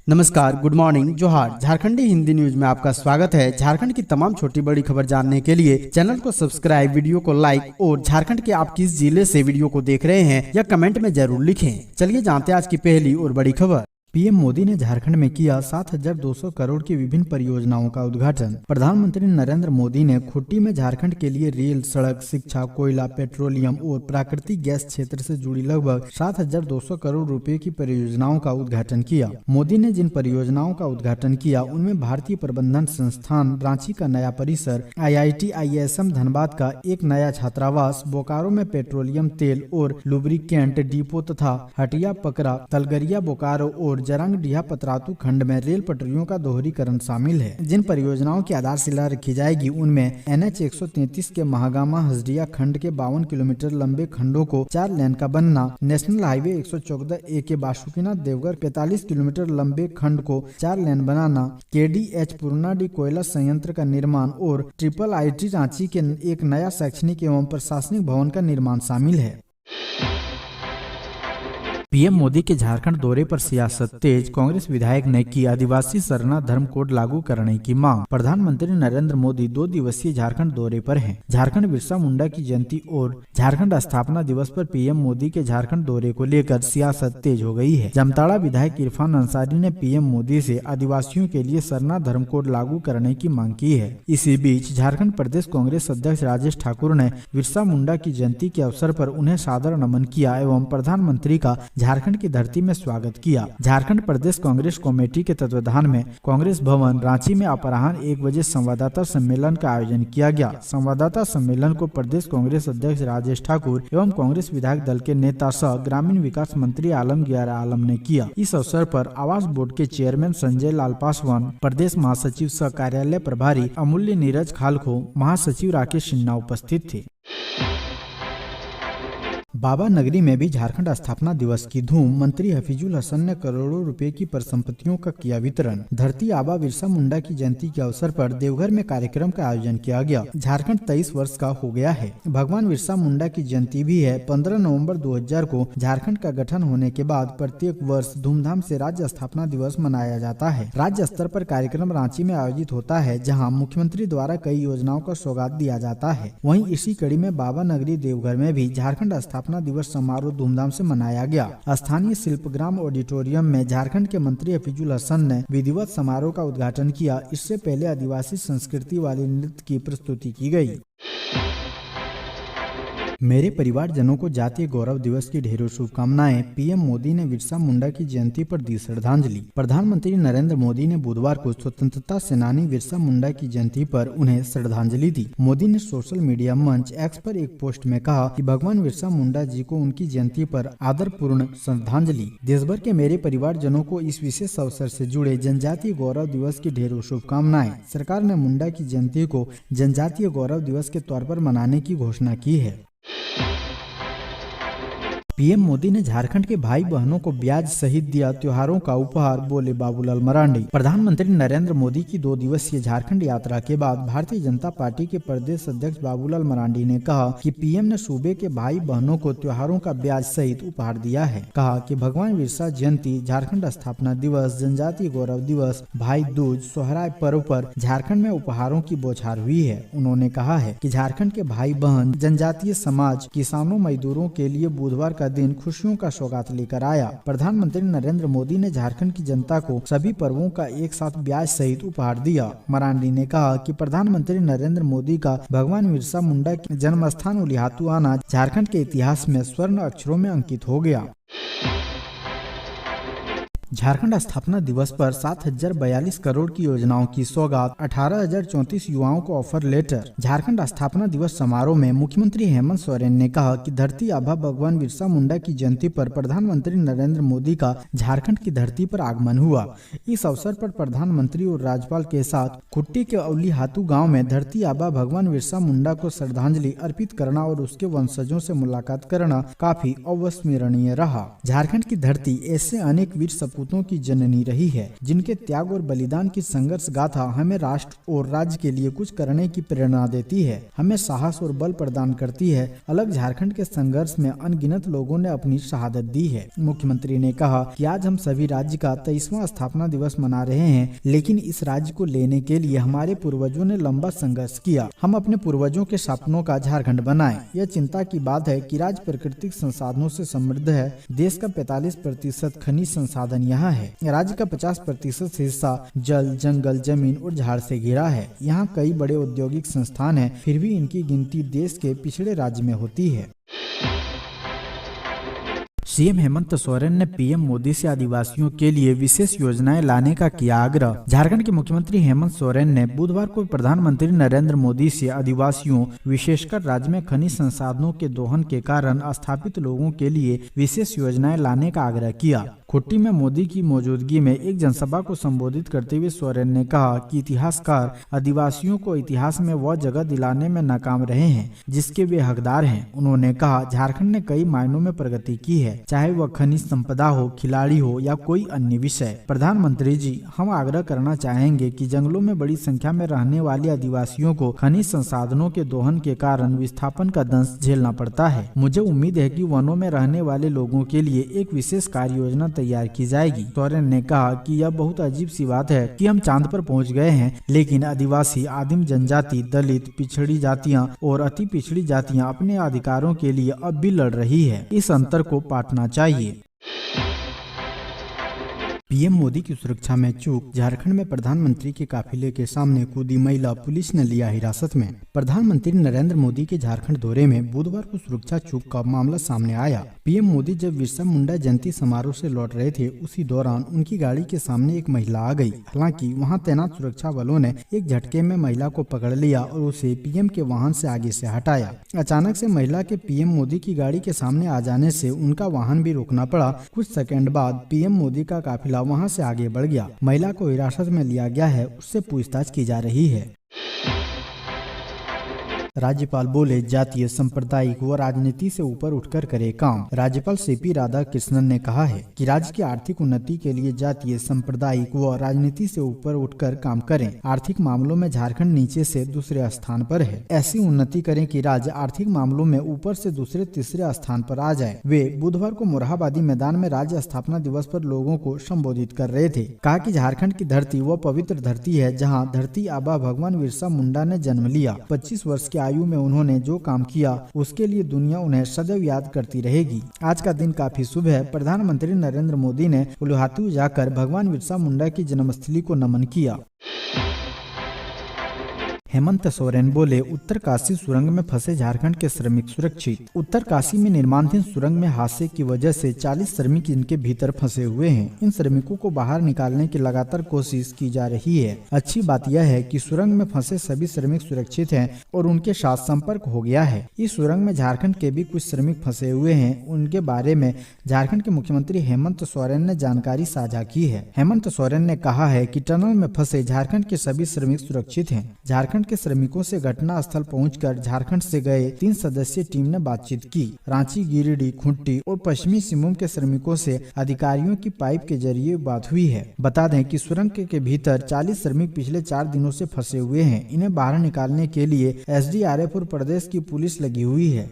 नमस्कार, good morning, जोहार। झारखंडी Hindi news में आपका स्वागत है। झारखंड की तमाम छोटी बड़ी खबर जानने के लिए चैनल को सब्सक्राइब, वीडियो को लाइक और झारखंड के आप किस जिले से वीडियो को देख रहे हैं या कमेंट में जरूर लिखें। चलिए जानते हैं आज की पहली और बड़ी खबर। पीएम मोदी ने झारखंड में किया 7,200 करोड़ की विभिन्न परियोजनाओं का उद्घाटन। प्रधानमंत्री नरेंद्र मोदी ने खुट्टी में झारखंड के लिए रेल, सड़क, शिक्षा, कोयला, पेट्रोलियम और प्राकृतिक गैस क्षेत्र से जुड़ी लगभग 7,200 करोड़ रुपए की परियोजनाओं का उद्घाटन किया। मोदी ने जिन परियोजनाओं का उद्घाटन किया उनमें भारतीय प्रबंधन संस्थान रांची का नया परिसर, IIT ISM धनबाद का एक नया छात्रावास, बोकारो में पेट्रोलियम तेल और लुब्रिकेंट डिपो तथा हटिया पकरा, तलगरिया बोकारो और जरंगडीहा पतरातू खंड में रेल पटरियों का दोहरीकरण शामिल है। जिन परियोजनाओं की आधारशिला रखी जाएगी उनमें NH 133 के महागामा हजरिया खंड के 52 किलोमीटर लंबे खंडों को 4 लेन का बनना, नेशनल हाईवे 114A के बासुकीनाथ देवघर 45 किलोमीटर लंबे खंड को 4 लेन बनाना, KDH पूर्णाडी कोयला संयंत्र का निर्माण और IIIT रांची के एक नया शैक्षणिक एवं प्रशासनिक भवन का निर्माण शामिल है। पीएम मोदी के झारखंड दौरे पर सियासत तेज, कांग्रेस विधायक ने की आदिवासी सरना धर्म कोड लागू करने की मांग। प्रधानमंत्री नरेंद्र मोदी 2 दिवसीय झारखंड दौरे पर हैं। झारखंड बिरसा मुंडा की जयंती और झारखंड स्थापना दिवस पर पीएम मोदी के झारखंड दौरे को लेकर सियासत तेज हो गई है। जामताड़ा विधायक इरफान अंसारी ने पीएम मोदी से आदिवासियों के लिए सरना धर्म कोड लागू करने की मांग की है। इसी बीच झारखंड प्रदेश कांग्रेस अध्यक्ष राजेश ठाकुर ने बिरसा मुंडा की जयंती के अवसर पर उन्हें सादर नमन किया एवं प्रधानमंत्री का झारखंड की धरती में स्वागत किया। झारखंड प्रदेश कांग्रेस कमेटी के तत्वाधान में कांग्रेस भवन रांची में अपराह्न 1 बजे संवाददाता सम्मेलन का आयोजन किया गया। संवाददाता सम्मेलन को प्रदेश कांग्रेस अध्यक्ष राजेश ठाकुर एवं कांग्रेस विधायक दल के नेता सह ग्रामीण विकास मंत्री आलमगीर आलम ने किया। इस अवसर पर आवास बोर्ड के चेयरमैन संजय लाल पासवान, प्रदेश महासचिव सह कार्यालय प्रभारी अमूल्य नीरज खालखो, महासचिव राकेश सिन्हा उपस्थित थे। बाबा नगरी में भी झारखंड स्थापना दिवस की धूम। मंत्री हफीजुल हसन ने करोड़ों रुपए की परिसंपत्तियों का किया वितरण। धरती आबा बिरसा मुंडा की जयंती के अवसर पर देवघर में कार्यक्रम का आयोजन किया गया। झारखंड 23 वर्ष का हो गया है। भगवान बिरसा मुंडा की जयंती भी है। 15 नवंबर 2000 को झारखंड का गठन होने के बाद प्रत्येक वर्ष धूमधाम से राज्य स्थापना दिवस मनाया जाता है। राज्य स्तर पर कार्यक्रम रांची में आयोजित होता है, जहाँ मुख्यमंत्री द्वारा कई योजनाओं का सौगात दिया जाता है। वहीं इसी कड़ी में बाबा नगरी देवघर में भी झारखंड स्थापना दिवस समारोह धूमधाम से मनाया गया। स्थानीय शिल्पग्राम ऑडिटोरियम में झारखंड के मंत्री हफीजुल हसन ने विधिवत समारोह का उद्घाटन किया। इससे पहले आदिवासी संस्कृति वाले नृत्य की प्रस्तुति की गई। मेरे परिवारजनों को जातीय गौरव दिवस की ढेरों शुभकामनाएं। पीएम मोदी ने बिरसा मुंडा की जयंती पर दी श्रद्धांजलि। प्रधानमंत्री नरेंद्र मोदी ने बुधवार को स्वतंत्रता सेनानी बिरसा मुंडा की जयंती पर उन्हें श्रद्धांजलि दी। मोदी ने सोशल मीडिया मंच X पर एक पोस्ट में कहा कि भगवान बिरसा मुंडा जी को उनकी जयंती पर आदरपूर्ण श्रद्धांजलि। देश भर के मेरे परिवारजनों को इस विशेष अवसर से जुड़े जनजातीय गौरव दिवस की ढेरों शुभकामनाएं। सरकार ने मुंडा की जयंती को जनजातीय गौरव दिवस के तौर पर मनाने की घोषणा की है। पीएम मोदी ने झारखंड के भाई बहनों को ब्याज सहित दिया त्योहारों का उपहार, बोले बाबूलाल मरांडी। प्रधानमंत्री नरेंद्र मोदी की 2 दिवसीय झारखंड यात्रा के बाद भारतीय जनता पार्टी के प्रदेश अध्यक्ष बाबूलाल मरांडी ने कहा कि पीएम ने सूबे के भाई बहनों को त्योहारों का ब्याज सहित उपहार दिया है। कहा कि भगवान बिरसा जयंती, झारखंड स्थापना दिवस, जनजातीय गौरव दिवस, भाई दूज, सोहराय पर्व पर झारखंड में उपहारों की बौछार हुई है। उन्होंने कहा है कि झारखंड के भाई बहन, जनजातीय समाज, किसानों, मजदूरों के लिए बुधवार का दिन खुशियों का सौगात लेकर आया। प्रधानमंत्री नरेंद्र मोदी ने झारखंड की जनता को सभी पर्वों का एक साथ ब्याज सहित उपहार दिया। मरांडी ने कहा कि प्रधानमंत्री नरेंद्र मोदी का भगवान बिरसा मुंडा के जन्म स्थान उलिहातू आना झारखंड के इतिहास में स्वर्ण अक्षरों में अंकित हो गया। झारखंड स्थापना दिवस पर 7,042 करोड़ की योजनाओं की सौगात, 18,034 युवाओं को ऑफर लेटर। झारखंड स्थापना दिवस समारोह में मुख्यमंत्री हेमंत सोरेन ने कहा कि धरती आबा भगवान बिरसा मुंडा की जयंती पर प्रधानमंत्री नरेंद्र मोदी का झारखंड की धरती पर आगमन हुआ। इस अवसर पर प्रधानमंत्री और राज्यपाल के साथ खुट्टी के उलिहातू गाँव में धरती आबा भगवान बिरसा मुंडा को श्रद्धांजलि अर्पित करना और उसके वंशजों से मुलाकात करना काफी अविस्मरणीय रहा। झारखंड की धरती ऐसे अनेक वीर सपूतों की जननी रही है, जिनके त्याग और बलिदान की संघर्ष गाथा हमें राष्ट्र और राज्य के लिए कुछ करने की प्रेरणा देती है, हमें साहस और बल प्रदान करती है। अलग झारखंड के संघर्ष में अनगिनत लोगों ने अपनी शहादत दी है। मुख्यमंत्री ने कहा कि आज हम सभी राज्य का 23वां स्थापना दिवस मना रहे हैं, लेकिन इस राज्य को लेने के लिए हमारे पूर्वजों ने लंबा संघर्ष किया। हम अपने पूर्वजों के सपनों का झारखंड बनाएं। यह चिंता की बात है कि राज्य प्राकृतिक संसाधनों से समृद्ध है। देश का 45% खनिज संसाधन यहाँ है। राज्य का 50% हिस्सा जल, जंगल, जमीन और झाड़ से घिरा है। यहाँ कई बड़े औद्योगिक संस्थान हैं, फिर भी इनकी गिनती देश के पिछड़े राज्य में होती है। सीएम हेमंत सोरेन ने पीएम मोदी से आदिवासियों के लिए विशेष योजनाएं लाने का किया आग्रह। झारखंड के मुख्यमंत्री हेमंत सोरेन ने बुधवार को प्रधानमंत्री नरेंद्र मोदी से आदिवासियों, विशेषकर राज्य में खनिज संसाधनों के दोहन के कारण स्थापित लोगों के लिए विशेष योजनाएं लाने का आग्रह किया। खुट्टी में मोदी की मौजूदगी में एक जनसभा को संबोधित करते हुए सोरेन ने कहा कि इतिहासकार आदिवासियों को इतिहास में वह जगह दिलाने में नाकाम रहे हैं जिसके वे हकदार हैं। उन्होंने कहा, झारखंड ने कई मायनों में प्रगति की है, चाहे वह खनिज संपदा हो, खिलाड़ी हो या कोई अन्य विषय। प्रधानमंत्री जी, हम आग्रह करना चाहेंगे कि जंगलों में बड़ी संख्या में रहने वाले आदिवासियों को खनिज संसाधनों के दोहन के कारण विस्थापन का दंश झेलना पड़ता है। मुझे उम्मीद है कि वनों में रहने वाले लोगों के लिए एक विशेष कार्य योजना तैयार की जाएगी। सोरेन ने कहा कि यह बहुत अजीब सी बात है कि हम चांद पर पहुंच गए हैं, लेकिन आदिवासी, आदिम जनजाति, दलित, पिछड़ी जातियां और अति पिछड़ी जातियां अपने अधिकारों के लिए अब भी लड़ रही है। इस अंतर को पाटना चाहिए। पीएम मोदी की सुरक्षा में चूक, झारखंड में प्रधानमंत्री के काफिले के सामने कूदी महिला, पुलिस ने लिया हिरासत में। प्रधानमंत्री नरेंद्र मोदी के झारखंड दौरे में बुधवार को सुरक्षा चूक का मामला सामने आया। पीएम मोदी जब बिरसा मुंडा जयंती समारोह से लौट रहे थे, उसी दौरान उनकी गाड़ी के सामने एक महिला आ गई। हालांकि वहां तैनात सुरक्षा बलों ने एक झटके में महिला को पकड़ लिया और उसे पीएम के वाहन से आगे से हटाया। अचानक से महिला के पीएम मोदी की गाड़ी के सामने आ जाने से उनका वाहन भी रोकना पड़ा। कुछ सेकंड बाद पीएम मोदी का काफिला वहां से आगे बढ़ गया। महिला को हिरासत में लिया गया है, उससे पूछताछ की जा रही है। राज्यपाल बोले, जातीय, सांप्रदायिक व राजनीति से ऊपर उठकर करे काम। राज्यपाल सीपी राधाकृष्णन ने कहा है कि राज्य की आर्थिक उन्नति के लिए जातीय, सांप्रदायिक व राजनीति से ऊपर उठकर काम करें। आर्थिक मामलों में झारखंड नीचे से दूसरे स्थान पर है। ऐसी उन्नति करें कि राज्य आर्थिक मामलों में ऊपर से दूसरे तीसरे स्थान पर आ जाए। वे बुधवार को मोरहाबादी मैदान में राज्य स्थापना दिवस पर लोगों को संबोधित कर रहे थे। कहा कि झारखंड की धरती वह पवित्र धरती है जहाँ धरती आबा भगवान बिरसा मुंडा ने जन्म लिया। 25 वर्ष के आयु में उन्होंने जो काम किया उसके लिए दुनिया उन्हें सदैव याद करती रहेगी। आज का दिन काफी शुभ है। प्रधानमंत्री नरेंद्र मोदी ने गुवाहाटी जाकर भगवान बिरसा मुंडा की जन्मस्थली को नमन किया। हेमंत सोरेन बोले, उत्तरकाशी सुरंग में फंसे झारखंड के श्रमिक सुरक्षित। उत्तरकाशी में निर्माणाधीन सुरंग में हादसे की वजह से 40 श्रमिक इनके भीतर फंसे हुए हैं। इन श्रमिकों को बाहर निकालने की लगातार कोशिश की जा रही है। अच्छी बात यह है कि सुरंग में फंसे सभी श्रमिक सुरक्षित हैं और उनके साथ संपर्क हो गया है। इस सुरंग में झारखंड के भी कुछ श्रमिक फंसे हुए हैं। उनके बारे में झारखंड के मुख्यमंत्री हेमंत सोरेन ने जानकारी साझा की है। हेमंत सोरेन ने कहा है कि टनल में फंसे झारखंड के सभी श्रमिक सुरक्षित हैं। झारखंड के श्रमिकों से घटना स्थल पहुंचकर झारखंड से गए 3 सदस्यीय टीम ने बातचीत की। रांची, गिरिडीह, खूंटी और पश्चिमी सिंहभूम के श्रमिकों से अधिकारियों की पाइप के जरिए बात हुई है। बता दें कि सुरंग के भीतर 40 श्रमिक पिछले 4 दिनों से फंसे हुए हैं। इन्हें बाहर निकालने के लिए एसडीआरएफ और प्रदेश की पुलिस लगी हुई है।